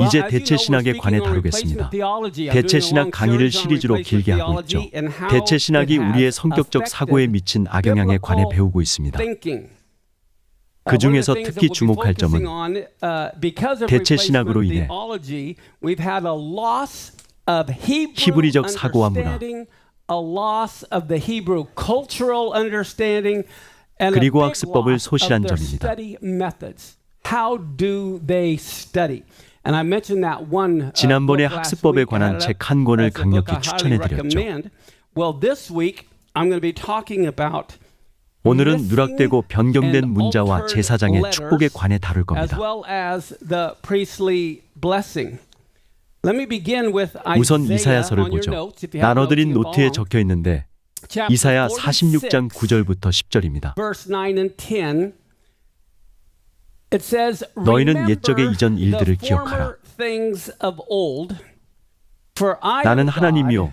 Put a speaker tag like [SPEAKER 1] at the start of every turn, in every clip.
[SPEAKER 1] 이제 대체 신학에 관해 다루겠습니다. 대체 신학 강의를 시리즈로 길게 하고 있죠. 대체 신학이 우리의 성격적 사고에 미친 악영향에 관해 배우고 있습니다. 그 중에서 특히 주목할 점은 대체 신학으로 인해 히브리적 사고와 문화, 그리고 학습법을 소실한 점입니다. 지난번에 학습법에 관한 책 한 권을 강력히 추천해드렸죠. 오늘은 누락되고 변경된 문자와 제사장의 축복에 관해 다룰 겁니다. 우선 이사야서를 보죠. 나눠드린 노트에 적혀 있는데 이사야 46장 9절부터 10절입니다. 너희는 옛적의 이전 일들을 기억하라. 나는 하나님이요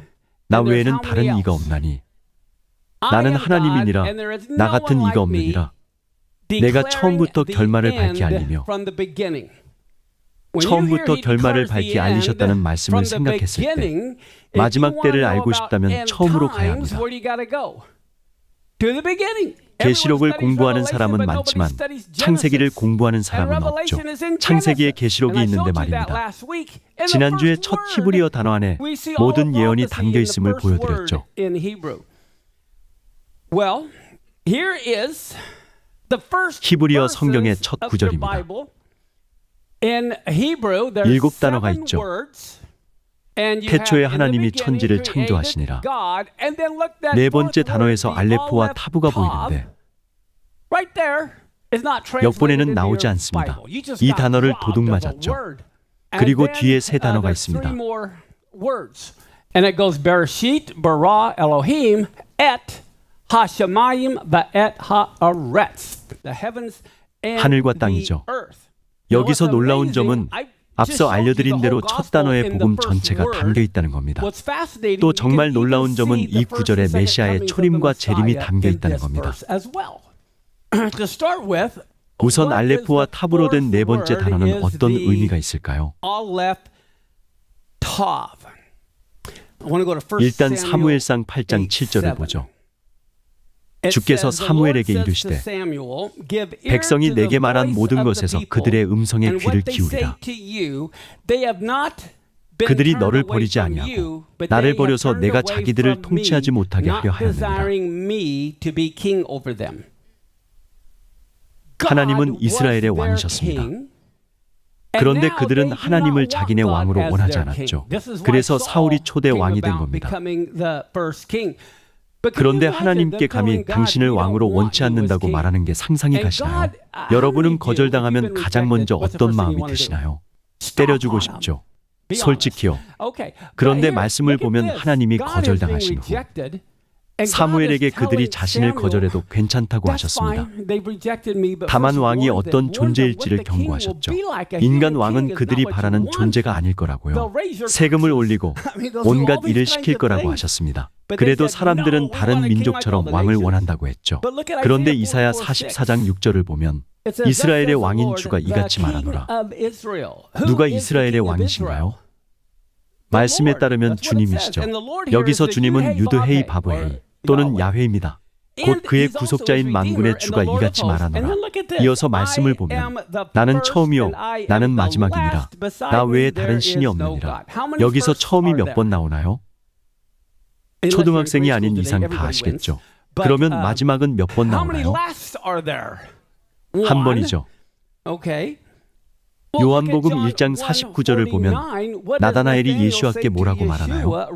[SPEAKER 1] 나 외에는 다른 이가 없나니 나는 하나님이니라 나 같은 이가 없느니라. 내가 처음부터 결말을 밝히 알리며 처음부터 결말을 밝히 알리셨다는 말씀을 생각했을 때 마지막 때를 알고 싶다면 처음으로 가야 합니다. 계시록을 공부하는 사람은 많지만 창세기를 공부하는 사람은 없죠. 창세기에 계시록이 있는데 말입니다. 지난주에 첫 히브리어 단어 안에 모든 예언이 담겨 있음을 보여드렸죠. 히브리어 성경의 첫 구절입니다. 7 단어가 있죠. 태초에 하나님이 천지를 창조하시니라. 네 번째 단어에서 알레포와 타부가 보이는데 역본에는 나오지 않습니다. 이 단어를 도둑 맞았죠. 그리고 뒤에 세 단어가 있습니다. 하늘과 땅이죠. 여기서 놀라운 점은 앞서 알려드린 대로 첫 단어의 복음 전체가 담겨 있다는 겁니다. 또 정말 놀라운 점은 이 구절에 메시아의 초림과 재림이 담겨 있다는 겁니다. 우선 알레포와 탑으로 된 네 번째 단어는 어떤 의미가 있을까요? 일단 사무엘상 8장 7절을 보죠. 주께서 사무엘에게 이르시되 백성이 내게 말한 모든 것에서 그들의 음성에 귀를 기울이라. 그들이 너를 버리지 아니하고 나를 버려서 내가 자기들을 통치하지 못하게 하려 하였느니라. 하나님은 이스라엘의 왕이셨습니다. 그런데 그들은 하나님을 자기네 왕으로 원하지 않았죠. 그래서 사울이 초대 왕이 된 겁니다. 그런데 하나님께 감히 당신을 왕으로 원치 않는다고 말하는 게 상상이 가시나요? 여러분은 거절당하면 가장 먼저 어떤 마음이 드시나요? 때려주고 싶죠. 솔직히요. 그런데 말씀을 보면 하나님이 거절당하신 후 사무엘에게 그들이 자신을 거절해도 괜찮다고 하셨습니다. 다만 왕이 어떤 존재일지를 경고하셨죠. 인간 왕은 그들이 바라는 존재가 아닐 거라고요. 세금을 올리고 온갖 일을 시킬 거라고 하셨습니다. 그래도 사람들은 다른 민족처럼 왕을 원한다고 했죠. 그런데 이사야 44장 6절을 보면 이스라엘의 왕인 주가 이같이 말하노라. 누가 이스라엘의 왕이신가요? 말씀에 따르면 주님이시죠. 여기서 주님은 유드헤이 바브헤이 또는 야훼입니다. 곧 그의 구속자인 만군의 주가 이같이 말하노라. 이어서 말씀을 보면 나는 처음이요 나는 마지막이니라. 나 외에 다른 신이 없느니라. 여기서 처음이 몇 번 나오나요? 초등학생이 아닌 이상 다 아시겠죠. 그러면 마지막은 몇 번 나오나요? 한 번이죠. 요한복음 1장 49절을 보면 나다나엘이 예수와께 뭐라고 말하나요?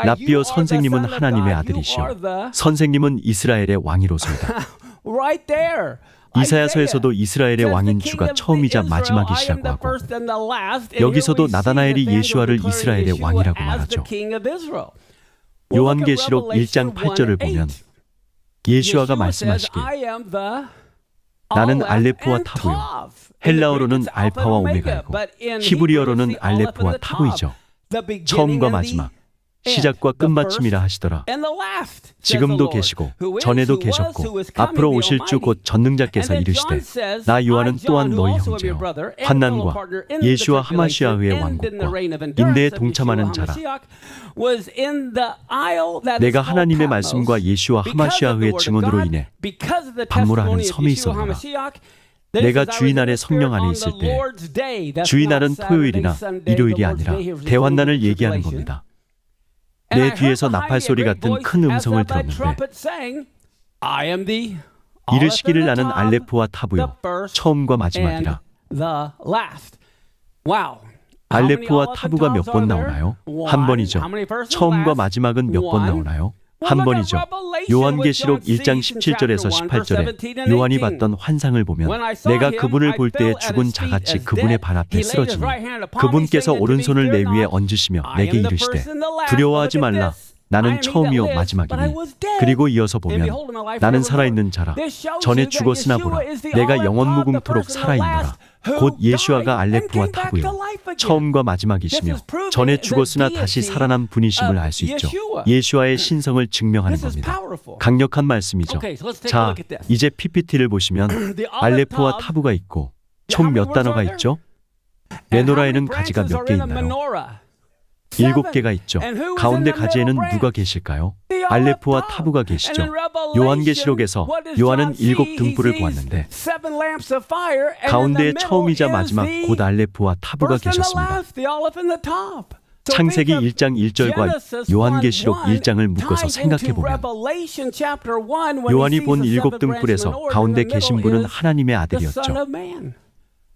[SPEAKER 1] 랍비여 선생님은 하나님의 아들이시오. 선생님은 이스라엘의 왕이로소이다. 이사야서에서도 이스라엘의 왕인 주가 처음이자 마지막이시라고 하고 여기서도 나다나엘이 예수와를 이스라엘의 왕이라고 말하죠. 요한계시록 1장 8절을 보면 예수와가 말씀하시길 나는 알레프와 타브요. 헬라어로는 알파와 오메가이고 히브리어로는 알레프와 타브이죠. 처음과 마지막, 시작과 끝마침이라 하시더라. 지금도 계시고 전에도 계셨고 앞으로 오실 주 곧 전능자께서 이르시되 나 요한은 또한 너희 형제요 환난과 예수와 하마시아의 왕국과 인내에 동참하는 자라. 내가 하나님의 말씀과 예수와 하마시아의 증언으로 인해 밤무라하는 섬에 있었노라. 내가 주일날에 성령 안에 있을 때 주일날은 토요일이나 일요일이 아니라 대환난을 얘기하는 겁니다. 내 뒤에서 나팔 소리 같은 큰 음성을 들었는데 이르시기를 나는 알레프와 타부요 처음과 마지막이라. 알레프와 타부가 몇 번 나오나요? 한 번이죠. 처음과 마지막은 몇 번 나오나요? 한 번이죠. 요한계시록 1장 17절에서 18절에 요한이 봤던 환상을 보면 내가 그분을 볼 때에 죽은 자같이 그분의 발 앞에 쓰러지니 그분께서 오른손을 내 위에 얹으시며 내게 이르시되 두려워하지 말라. 나는 처음이요 마지막이니. 그리고 이어서 보면 나는 살아있는 자라. 전에 죽었으나 보라. 내가 영원무궁토록 살아있노라. 곧 예수아가 알레프와 타부요 처음과 마지막이시며 전에 죽었으나 다시 살아난 분이심을 알 수 있죠. 예수아의 신성을 증명하는 겁니다. 강력한 말씀이죠. 자, 이제 PPT를 보시면 알레프와 타부가 있고 총 몇 단어가 있죠? 메노라에는 가지가 몇 개 있나요? 7개가 있죠. 가운데 가지에는 누가 계실까요? 알레프와 타부가 계시죠. 요한계시록에서 요한은 7 등불을 보았는데 가운데에 처음이자 마지막 곧 알레프와 타부가 계셨습니다. 창세기 1장 1절과 요한계시록 1장을 묶어서 생각해보면 요한이 본 7 등불에서 가운데 계신 분은 하나님의 아들이었죠.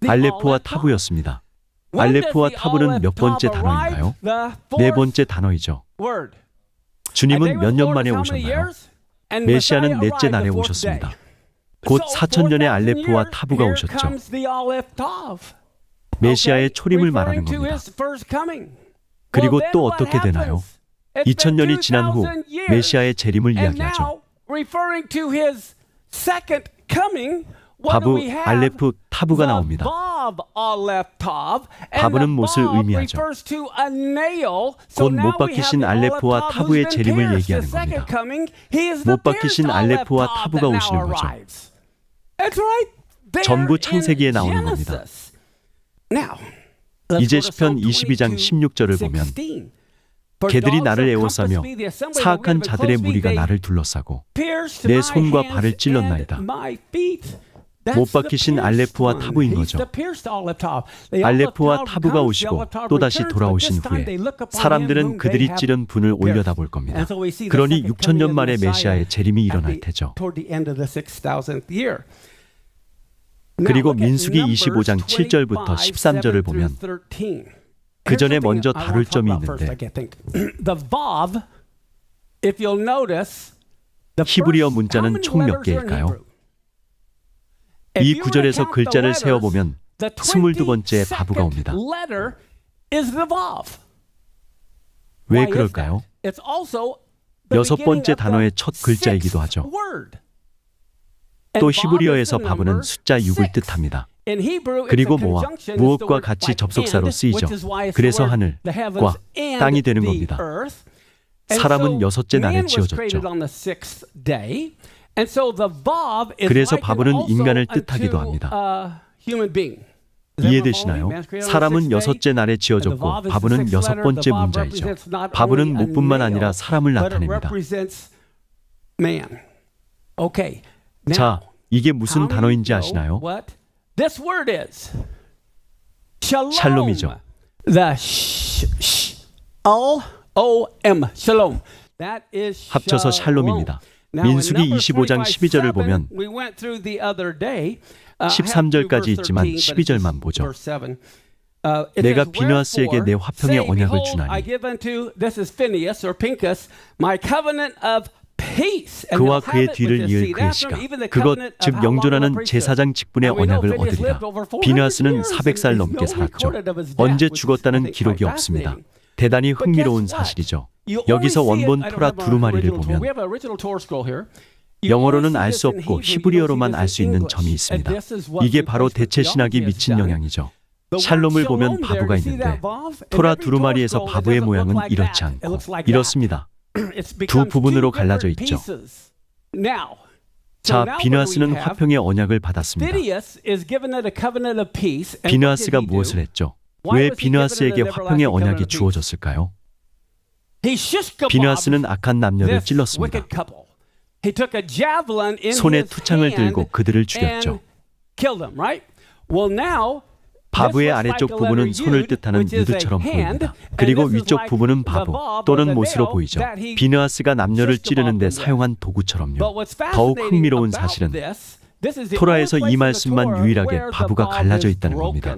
[SPEAKER 1] 알레프와 타부였습니다. 알레프와 타부는 몇 번째 단어인가요? 4번째 단어이죠. 주님은 몇 년 만에 오셨나요? 메시아는 넷째 날에 오셨습니다. 곧 4000년의 알레프와 타부가 오셨죠. 메시아의 초림을 말하는 겁니다. 그리고 또 어떻게 되나요? 2000년이 지난 후 메시아의 재림을 이야기하죠. 바브, 알레프, 타부가 나옵니다. 바브는 못을 의미하죠. 곧 못 박히신 알레프와 타부의 재림을 얘기하는 겁니다. 못 박히신 알레프와 타부가 오시는 거죠. 전부 창세기에 나오는 겁니다. 이제 시편 22장 16절을 보면 개들이 나를 에워싸며 사악한 자들의 무리가 나를 둘러싸고 내 손과 발을 찔렀나이다. 못 박히신 알레프와 타부인 거죠. 알레프와 타부가 오시고 또다시 돌아오신 후에 사람들은 그들이 찌른 분을 올려다볼 겁니다. 그러니 6000년 만에 메시아의 재림이 일어날 테죠. 그리고 민수기 25장 7절부터 13절을 보면 그 전에 먼저 다룰 점이 있는데 히브리어 문자는 총 몇 개일까요? 이 구절에서 글자를 세어보면 22번째 바브가 옵니다. 왜 그럴까요? 6번째 단어의 첫 글자이기도 하죠. 또 히브리어에서 바브는 숫자 6을 뜻합니다. 그리고 뭐와 무엇과 같이 접속사로 쓰이죠. 그래서 하늘과 땅이 되는 겁니다. 사람은 6째 날에 지어졌죠. 그래서 바브는 인간을 뜻하기도 합니다. 이해되시나요? 사람은 6째 날에 지어졌고 바브는 6번째 문자이죠. 바브는 못뿐만 아니라 사람을 나타냅니다. 자, 이게 무슨 단어인지 아시나요? 샬롬이죠. 합쳐서 샬롬입니다. 민수기 25장 12절을 보면 13절까지 있지만 12절만 보죠. 내가 비느하스에게 내 화평의 언약을 주나니 그와 그의 뒤를 이을 그의 씨가 그것 즉 영존하는 제사장 직분의 언약을 얻으리라. 비느하스는 400살 넘게 살았죠. 언제 죽었다는 기록이 없습니다. 대단히 흥미로운 사실이죠. 여기서 원본 토라 두루마리를 보면 영어로는 알 수 없고 히브리어로만 알 수 있는 점이 있습니다. 이게 바로 대체 신학이 미친 영향이죠. 샬롬을 보면 바보가 있는데 토라 두루마리에서 바보의 모양은 이렇지 않고 이렇습니다. 두 부분으로 갈라져 있죠. 자, 비느하스는 화평의 언약을 받았습니다. 비느하스가 무엇을 했죠? 왜 비느하스에게 화평의 언약이 주어졌을까요? 비느하스는 악한 남녀를 찔렀습니다. 손에 투창을 들고 그들을 죽였죠. 바보의 아래쪽 부분은 손을 뜻하는 유두처럼 보입니다. 그리고 위쪽 부분은 바보 또는 못으로 보이죠. 비느하스가 남녀를 찌르는 데 사용한 도구처럼요. 더욱 흥미로운 사실은 토라에서 이 말씀만 유일하게 바보가 갈라져 있다는 겁니다.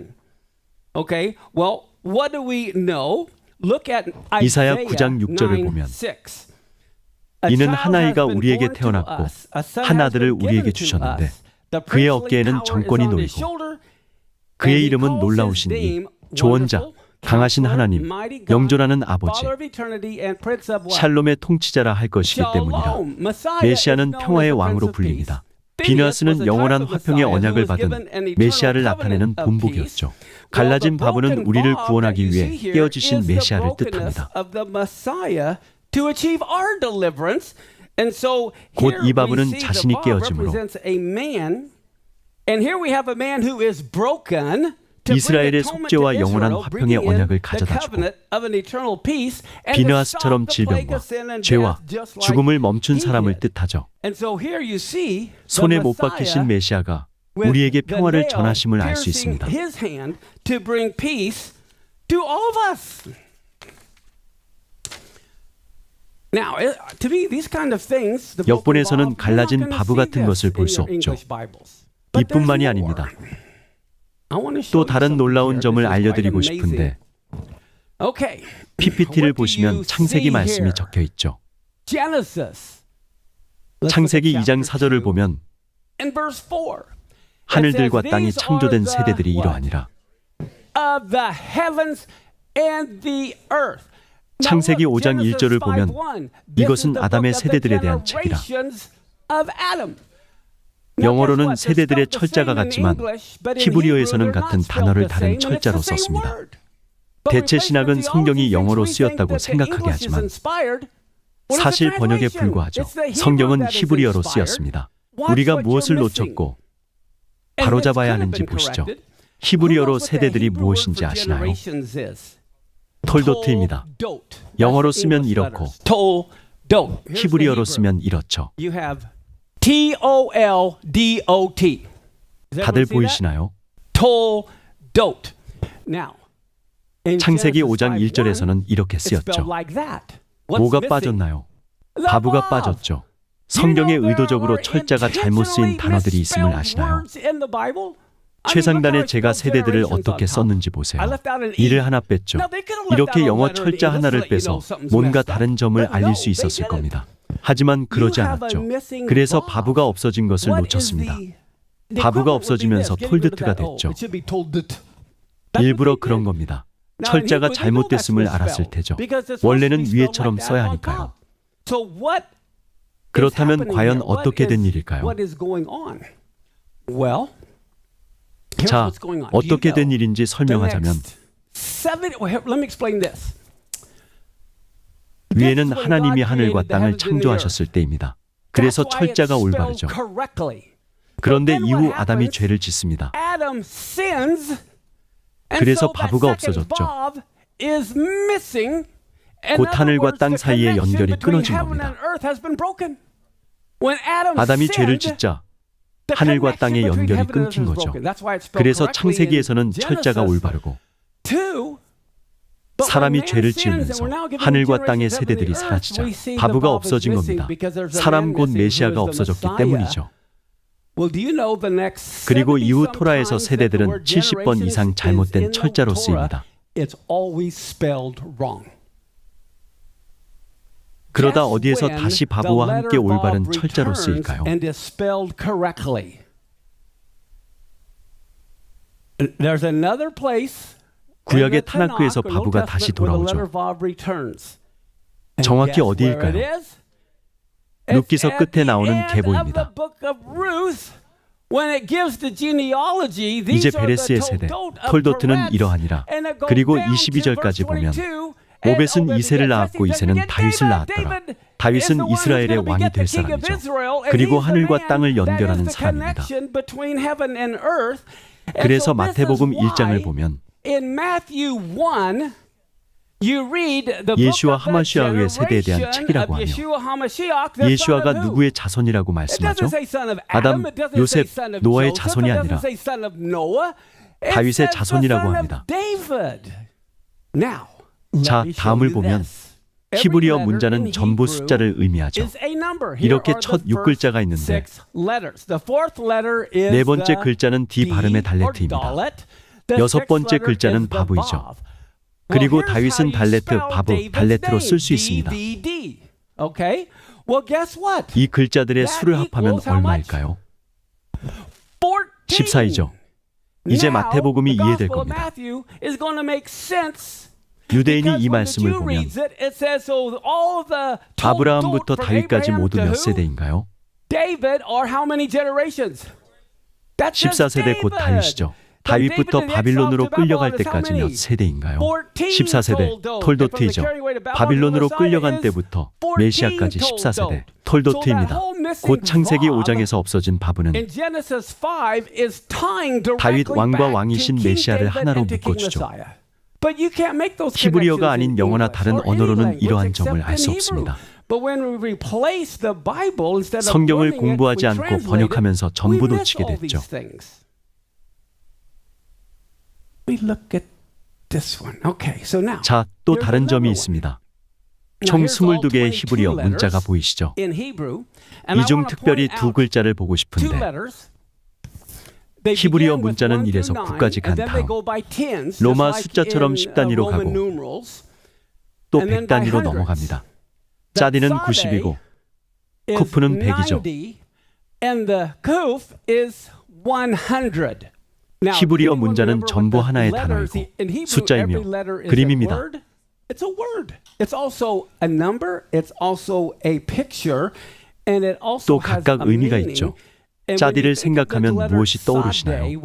[SPEAKER 1] 이사야 9장 6절을 보면 이는 한 아이가 우리에게 태어났고 한 아들을 우리에게 주셨는데 그의 어깨에는 정권이 놓이고 그의 이름은 놀라우신 이, 조언자, 강하신 하나님, 영존하는 아버지, 샬롬의 통치자라 할 것이기 때문이라. 메시아는 평화의 왕으로 불립니다. 비느하스는 영원한 화평의 언약을 받은 메시아를 나타내는 본보기였죠. 갈라진 바보는 우리를 구원하기 위해 깨어지신 메시아를 뜻합니다. 곧 이 바보는 자신이 깨어짐으로 이스라엘의 속죄와 영원한 화평의 언약을 가져다주고 비느하스처럼 질병과 죄와 죽음을 멈춘 사람을 뜻하죠. 손에 못 박히신 메시아가 우리에게 평화를 전하심을 알 수 있습니다. 역본에서는 갈라진 바보 같은 것을 볼 수 없죠. 이뿐만이 아닙니다. 또 다른 놀라운 점을 알려드리고 싶은데 PPT를 보시면 창세기 말씀이 적혀 있죠. 창세기 2장 4절을 보면 하늘들과 땅이 창조된 세대들이 이러하니라. 창세기 5장 1절을 보면 이것은 아담의 세대들에 대한 책이라. 영어로는 세대들의 철자가 같지만 히브리어에서는 같은 단어를 다른 철자로 썼습니다. 대체 신학은 성경이 영어로 쓰였다고 생각하게 하지만 사실 번역에 불과하죠. 성경은 히브리어로 쓰였습니다. 우리가 무엇을 놓쳤고 바로잡아야 하는지 보시죠. 히브리어로 세대들이 무엇인지 아시나요? 톨도트입니다. 영어로 쓰면 이렇고 히브리어로 쓰면 이렇죠. T-O-L-D-O-T. 다들 보이시나요? 창세기 5장 1절에서는 이렇게 쓰였죠. 뭐가 빠졌나요? 바보가 빠졌죠. 성경에 의도적으로 철자가 잘못 쓰인 단어들이 있음을 아시나요? 최상단에 제가 세대들을 어떻게 썼는지 보세요. 이를 하나 뺐죠. 이렇게 영어 철자 하나를 빼서 뭔가 다른 점을 알릴 수 있었을 겁니다. 하지만 그러지 않았죠. 그래서 바보가 없어진 것을 놓쳤습니다. 바보가 없어지면서 톨드트가 됐죠. 일부러 그런 겁니다. 철자가 잘못됐음을 알았을 테죠. 원래는 위에처럼 써야 하니까요. 그렇다면 과연 어떻게 된 일일까요? 자, 어떻게 된 일인지 설명하자면 위에는 하나님이 하늘과 땅을 창조하셨을 때입니다. 그래서 철자가 올바르죠. 그런데 이후 아담이 죄를 짓습니다. 그래서 바보가 없어졌죠. 곧 하늘과 땅 사이의 연결이 끊어진 겁니다. 아담이 죄를 짓자 하늘과 땅의 연결이 끊긴 거죠. 그래서 창세기에서는 철자가 올바르고 사람이 죄를 지으면서 하늘과 땅의 세대들이 사라지자 바보가 없어진 겁니다. 사람 곧 메시아가 없어졌기 때문이죠. 그리고 이후 토라에서 세대들은 70번 이상 잘못된 철자로 쓰입니다. 그러다 어디에서 다시 바보와 함께 올바른 철자로 쓰일까요? 구약의 타나크에서 바보가 다시 돌아오죠. 정확히 어디일까요? 룻기서 끝에 나오는 계보입니다. 이제 베레스의 세대, 톨도트는 이러하니라. 그리고 22절까지 보면 오벳은 이새를 낳았고 이새는 다윗을 낳았더라. 다윗은 이스라엘의 왕이 될 사람이죠. 그리고 하늘과 땅을 연결하는 사람입니다. 그래서 마태복음 1장을 보면 예수와 하마시아의 세대에 대한 책이라고 하며 예수아가 누구의 자손이라고 말씀하죠? 아담, 요셉, 노아의 자손이 아니라 다윗의 자손이라고 합니다. 자, 다음을 보면 히브리어 문자는 전부 숫자를 의미하죠. 이렇게 첫 6글자가 있는데 네 번째 글자는 D 발음의 달레트입니다. 여섯 번째 글자는 바브이죠. 그리고 다윗은 달레트, 바브, 달레트로 쓸 수 있습니다. 이 글자들의 수를 합하면 얼마일까요? 14이죠. 이제 마태복음이 이해될 겁니다. 유대인이 이 말씀을 보면 아브라함부터 다윗까지 모두 몇 세대인가요? 14세대 곧 다윗이죠. 다윗부터 바빌론으로 끌려갈 때까지 몇 세대인가요? 14세대, 톨도트이죠. 바빌론으로 끌려간 때부터 메시아까지 14세대, 톨도트입니다. 곧 창세기 5장에서 없어진 바브는 다윗 왕과 왕이신 메시아를 하나로 묶어주죠. 히브리어가 아닌 영어나 다른 언어로는 이러한 점을 알 수 없습니다. 성경을 공부하지 않고 번역하면서 전부 놓치게 됐죠. 자, 또 다른 점이 있습니다. 총 22개의 히브리어 문자가 보이시죠? 이 중 특별히 두 글자를 보고 싶은데 히브리어 문자는 1에서 9까지 간 다음 로마 숫자처럼 10단위로 가고 또 100단위로 넘어갑니다. 짜디는 90이고 쿠프는 100이죠. 히브리어 문자는 전부 하나의 단어이고 숫자이며 그림입니다. 또 각각 의미가 있죠. 짜디를 생각하면 무엇이 떠오르시나요?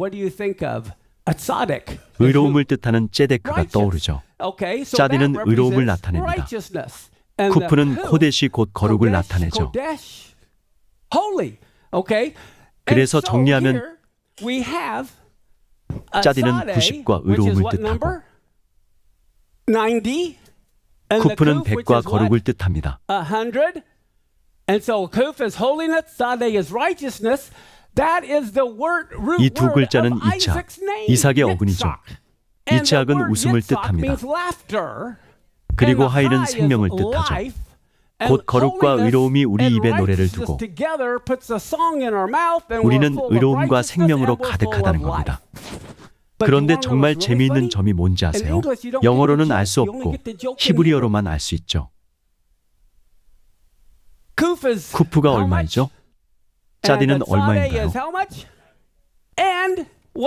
[SPEAKER 1] 의로움을 뜻하는 ጼ데크가 떠오르죠. 짜디는 의로움을 나타냅니다. 쿠프는 코데시 곧 거룩을 나타내죠. 그래서 정리하면 짜디는 90과 의로움을 뜻하고 쿠프는 100과 거룩을 뜻합니다. 이 두 글자는 이착, 이삭의 어근이죠. 이착은 웃음을 뜻합니다. 그리고 하일은 생명을 뜻하죠. 곧 거룩과 의로움이 우리 입에 노래를 두고 우리는 의로움과 생명으로 가득하다는 겁니다. 그런데 정말 재미있는 점이 뭔지 아세요? 영어로는 알 수 없고 히브리어로만 알 수 있죠. 쿠프가 얼마이죠? 짜디는 얼마인가요?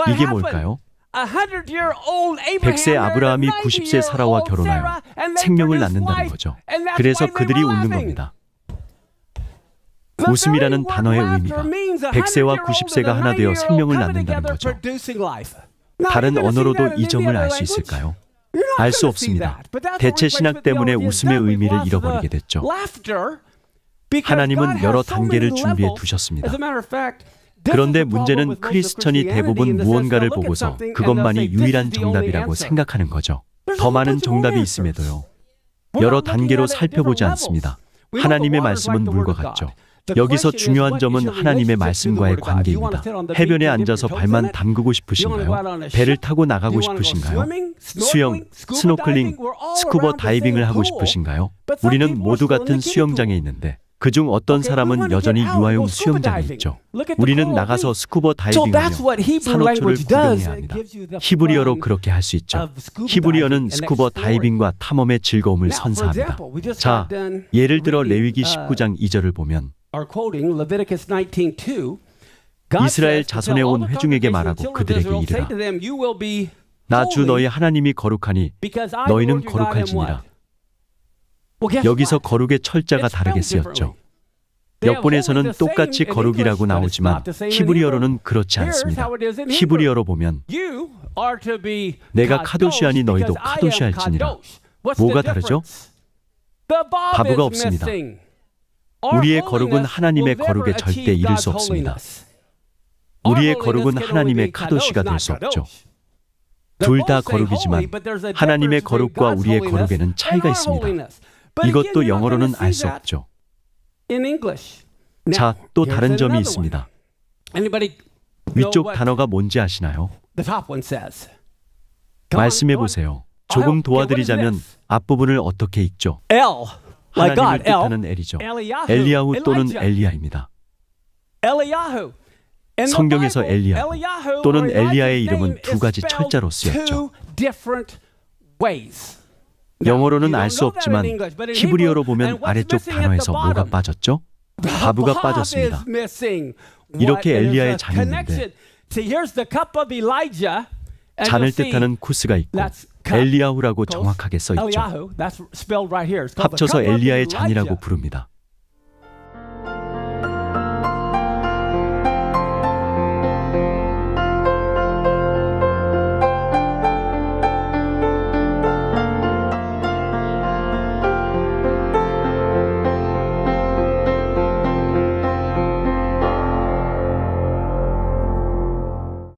[SPEAKER 1] 이게 뭘까요? 100세 아브라함이 90세 사라와 결혼하여 생명을 낳는다는 거죠. 그래서 그들이 웃는 겁니다. 웃음이라는 단어의 의미가 100세와 90세가 하나 되어 생명을 낳는다는 거죠. 다른 언어로도 이 점을 알 수 있을까요? 알 수 없습니다. 대체 신학 때문에 웃음의 의미를 잃어버리게 됐죠. 하나님은 여러 단계를 준비해 두셨습니다. 그런데 문제는 크리스천이 대부분 무언가를 보고서 그것만이 유일한 정답이라고 생각하는 거죠. 더 많은 정답이 있음에도요. 여러 단계로 살펴보지 않습니다. 하나님의 말씀은 물과 같죠. 여기서 중요한 점은 하나님의 말씀과의 관계입니다. 해변에 앉아서 발만 담그고 싶으신가요? 배를 타고 나가고 싶으신가요? 수영, 스노클링, 스쿠버 다이빙을 하고 싶으신가요? 우리는 모두 같은 수영장에 있는데 그중 어떤 사람은 여전히 유아용 수영장에 있죠. 우리는 나가서 스쿠버 다이빙하며 산호초를 구경해야 합니다. 히브리어로 그렇게 할 수 있죠. 히브리어는 스쿠버 다이빙과 탐험의 즐거움을 선사합니다. 자, 예를 들어 레위기 19장 2절을 보면 이스라엘 자손에 온 회중에게 말하고 그들에게 이르라. 나 주 너희 하나님이 거룩하니 너희는 거룩할지니라. 여기서 거룩의 철자가 다르게 쓰였죠. 역본에서는 똑같이 거룩이라고 나오지만 히브리어로는 그렇지 않습니다. 히브리어로 보면 내가 카도시하니 너희도 카도시할지니라. 뭐가 다르죠? 바브가 없습니다. 우리의 거룩은 하나님의 거룩에 절대 이를 수 없습니다. 우리의 거룩은 하나님의 카도시가 될 수 없죠. 둘 다 거룩이지만 하나님의 거룩과 우리의 거룩에는 차이가 있습니다. 이것도 영어로는 알 수 없죠. 자, 또 다른 점이 있습니다. 위쪽 단어가 뭔지 아시나요? 말씀해 보세요. 조금 도와드리자면 앞부분을 어떻게 읽죠? 하나님을 뜻하는 엘이죠. 엘리야후 또는 엘리야입니다. 성경에서 엘리야후 또는 엘리야의 이름은 두 가지 철자로 쓰였죠. 영어로는 알 수 없지만 히브리어로 보면 아래쪽 단어에서 뭐가 빠졌죠? 바브가 빠졌습니다. 이렇게 엘리야의 잔이 있는데 잔을 뜻하는 쿠스가 있고 엘리야후라고 정확하게 써 있죠. 합쳐서 엘리야의 잔이라고 부릅니다.